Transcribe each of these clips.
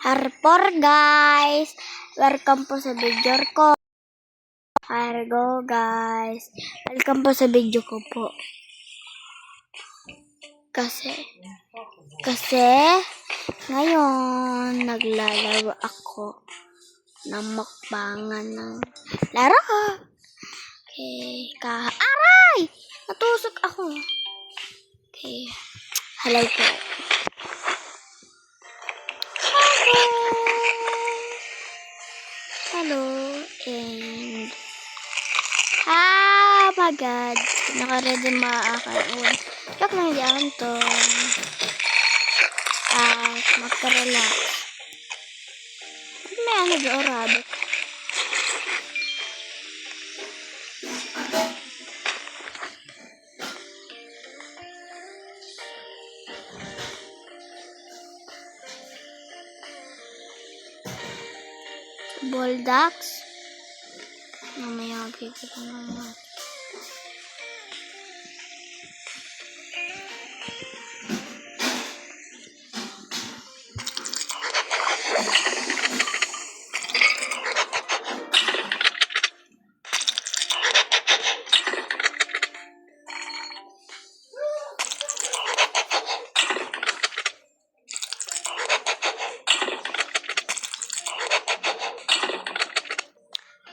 Harpor guys, welcome po sa video ko. Hargo guys, welcome po sa video ko po. Kasi ngayon naglalaro ako ng mukbangan ng laro. Okay, aray! Natusok ako. Okay, halay po. Hello, and my god, naka-ready maaakaroon. Joke lang diyan to. Magka-relax. May ano doon, rabbit. Bulldogs. Mamaya magpipito naman.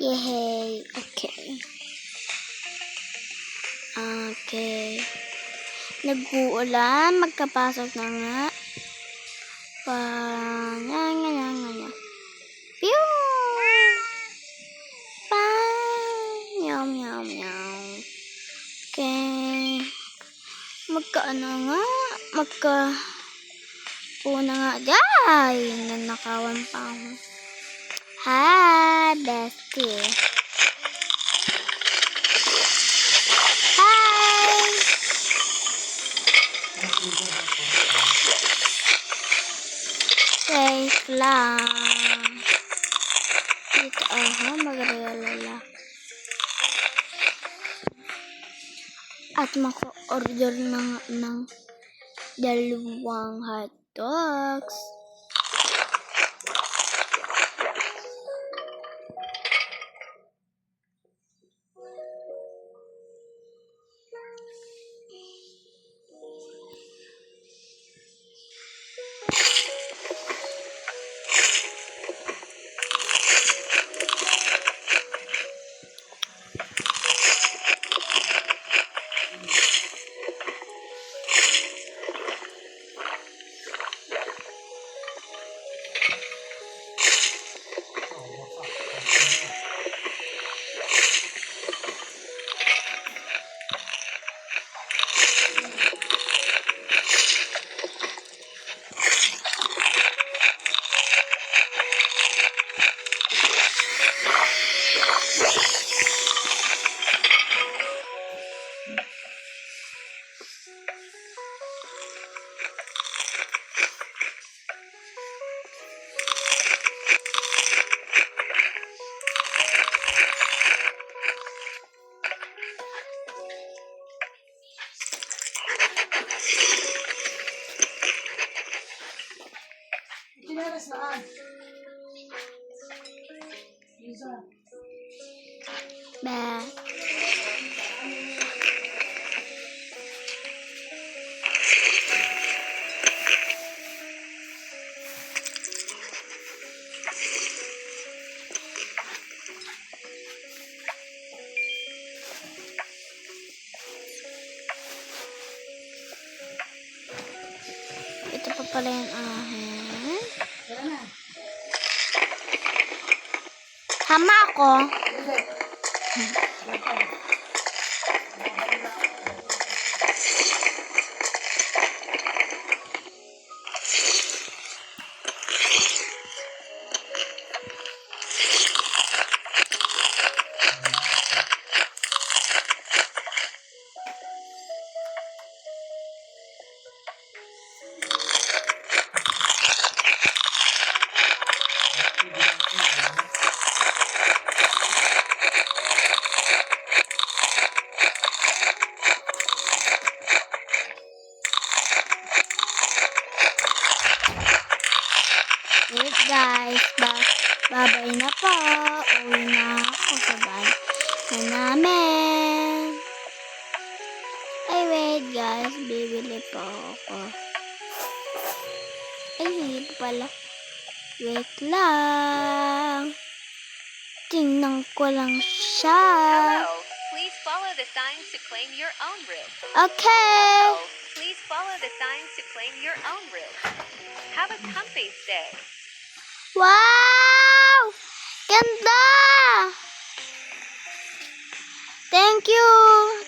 Yay! Okay. Nag-uulan. Magkapasok na nga. Nga. Pew! Meow. Okay. Una nga. Ay! Nanakawan pa ako. Hi, bestie. Hi. Safe lang. Dito mag-realala. At mako-order ng dalawang hotdogs. Ba. Ito pa pala yung ahin. Tama ako. guys. Babay na po. Uwi na ako sa bahay na namin. Ay, wait guys. Bibili po ako. Ay, hindi pala. Wait lang. Tingnan ko lang siya. Hello. Please follow the signs to claim your own room. Okay. Hello. Please follow the signs to claim your own room. Have a comfy stay. Wow! Ganda! Thank you.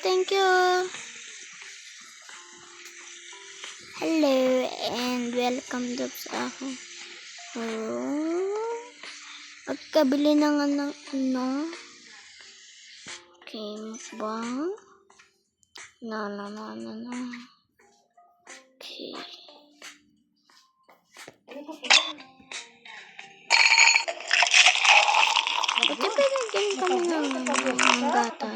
Thank you. Hello and welcome to sa akin. Pagkabili na nga ng ano. Okay, mukbang. No. Okay. Buti pinagyan kami ng gatas.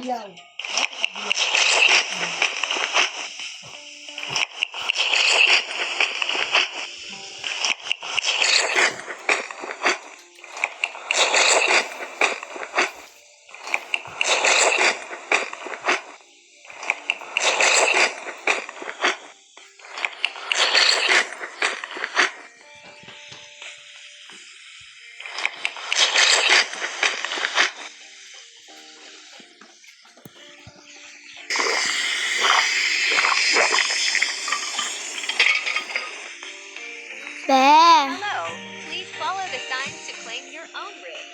Hello. Please follow the signs to claim your own room.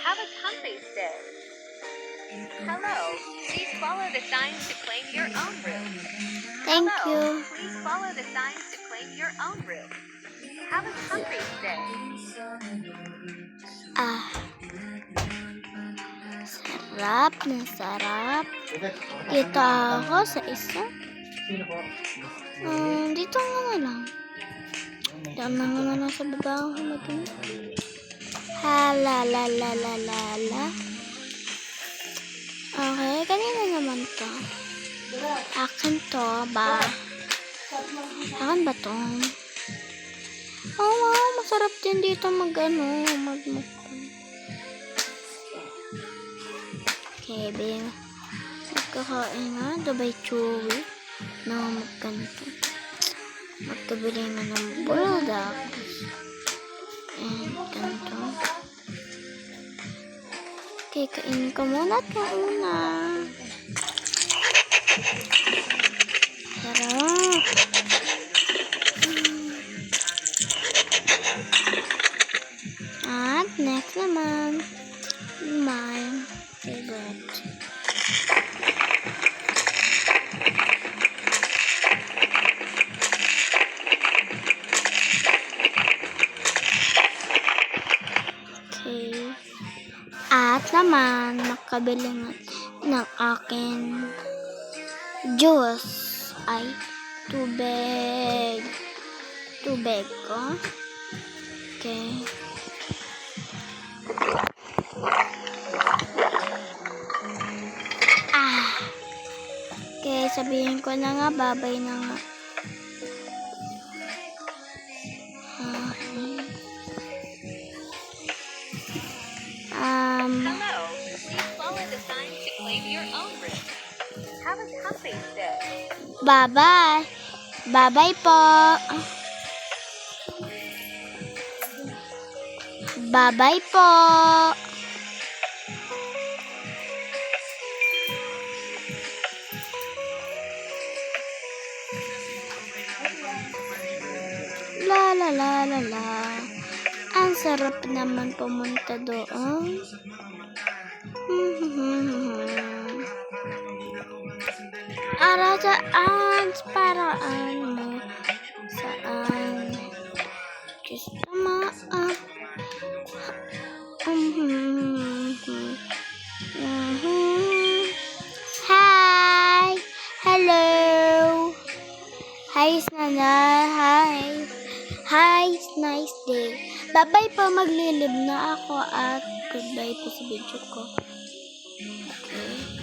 Have a comfy stay. Hello. Please follow the signs to claim your own room. Thank Hello. you. Please follow the signs to claim your own room. Have a comfy stay. Sarap na sarap. Dito ako sa isa. Dito nga na lang. Dito na lang sa baba ako mag-init. La. Okay, kanina naman to. Akin to ba? Akin ba to? Oh wow, masarap din dito magmukbang. Okay, babe. Magkakain nga, dabay chewy. Na magkanto. Magkabili nga ng buldak. And ganito. Okay, kainin ka muna at mauna. Sarap. At next naman, my favorite. Okay. At naman, makabili ng akin juice ay tubig. Tubig ko. Okay. Okay, sabihin ko na nga, babay na nga. Hello. Please follow the signs to claim your own room. Have a comfy stay. Bye-bye. Bye-bye po. Bye-bye po. La. Ang sarap naman pumunta doon. Paraan mo saan gusto mo Hi! Hello! Hi, Nana! Hi! Nice day! Bye-bye po! Maglilib na ako at goodbye po sa video ko.